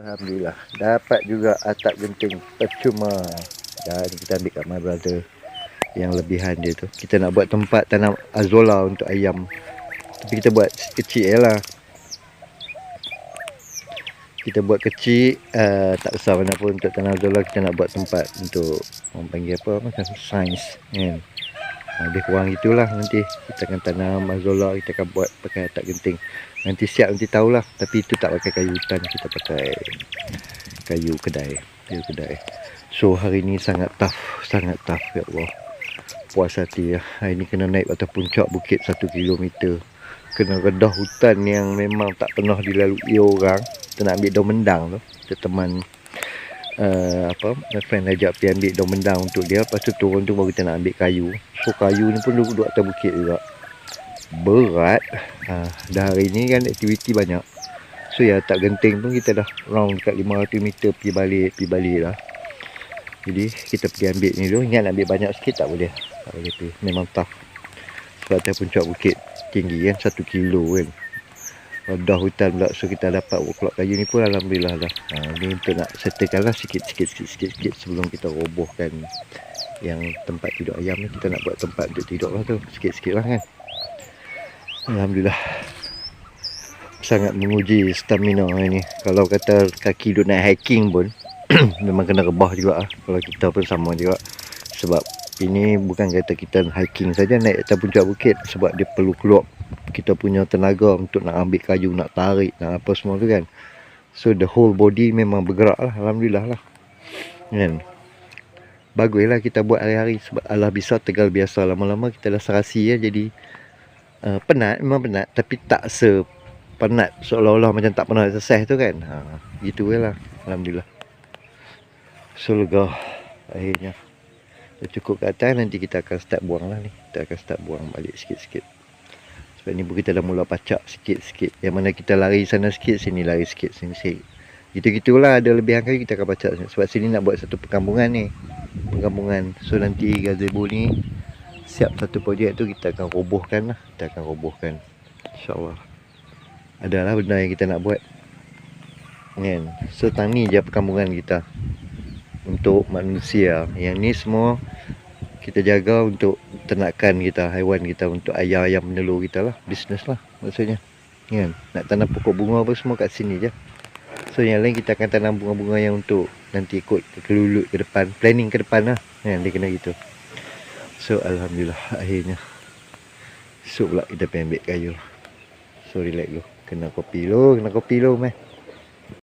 Alhamdulillah dapat juga atap genting percuma. Dan kita ambil kat my brother yang lebihan dia tu. Kita nak buat tempat tanam azolla untuk ayam, tapi kita buat kecil je lah. Kita buat kecil, tak besar mana pun untuk tanam azolla. Kita nak buat tempat untuk orang panggil apa, macam sains kan. Lebih kurang itulah. Nanti kita akan tanam azolla, kita akan buat pakai atap genting. Nanti siap nanti tahulah. Tapi itu tak pakai kayu hutan, kita pakai kayu kedai. So hari ni sangat tough ya Allah. Puas hati ya. Hari ni kena naik atas puncak bukit 1 kilometer. Kena redah hutan yang memang tak pernah dilalui orang. Kita nak ambil daun mendang tu. Kita teman my friend ajak pergi ambil daun mendang untuk dia. Lepas tu turun tu baru kita nak ambil kayu. So kayu ni pun duduk atas bukit juga. Berat. Dah hari ni kan aktiviti banyak. So ya atap genting pun kita dah round dekat 500 meter pergi balik lah. Jadi kita pergi ambil ni dulu. Ingat nak ambil banyak sikit tak boleh pergi. Memang tough. Sebab atas puncak bukit tinggi kan, 1 kilo kan. Dah hutan pula. So kita dapat work kayu ni pun alhamdulillah dah. Ni untuk nak settlekan lah sikit sebelum kita robohkan yang tempat tidur ayam ni. Kita nak buat tempat untuk tidur lah tu. Sikit-sikit lah kan. Alhamdulillah. Sangat menguji stamina ni. Kalau kata kaki duk naik hiking pun memang kena rebah juga lah. Kalau kita pun sama juga. Sebab ini bukan kata kita hiking saja naik atas puncak bukit. Sebab dia perlu keluar kita punya tenaga untuk nak ambil kayu, nak tarik, nak apa semua tu kan. So the whole body memang bergerak lah. Alhamdulillah lah kan. Bagus lah kita buat hari-hari. Sebab Allah bisa Tegal biasa. Lama-lama kita dah serasi ya. Jadi penat, memang penat. Tapi tak sepenat seolah-olah macam tak pernah exercise tu kan. Gitu lah. Alhamdulillah. So lega akhirnya. Dah cukup kat atas. Nanti kita akan start buang lah ni. Kita akan start buang balik sikit-sikit. Sebab ni pun kita dah mula pacak sikit-sikit. Yang mana kita lari sana sikit, sini lari sikit, sini sikit. Gitu-gitulah, ada lebihan kayu kita akan pacak. Sebab sini nak buat satu perkampungan ni. So nanti gazebo ni siap satu projek tu kita akan robohkan lah. InsyaAllah. Adalah benda yang kita nak buat kan. So tani je perkampungan kita untuk manusia. Yang ni semua kita jaga untuk ternakan kita, haiwan kita, untuk ayam-ayam penelur kita lah. Bisnes lah maksudnya kan. Nak tanam pokok bunga apa semua kat sini je. So yang lain kita akan tanam bunga-bunga yang untuk nanti ikut kelulut ke depan, planning ke depan lah kan. Dia kena gitu. So alhamdulillah akhirnya. So pula kita pergi ambil kayu. So relax dulu. Kena kopi dulu meh.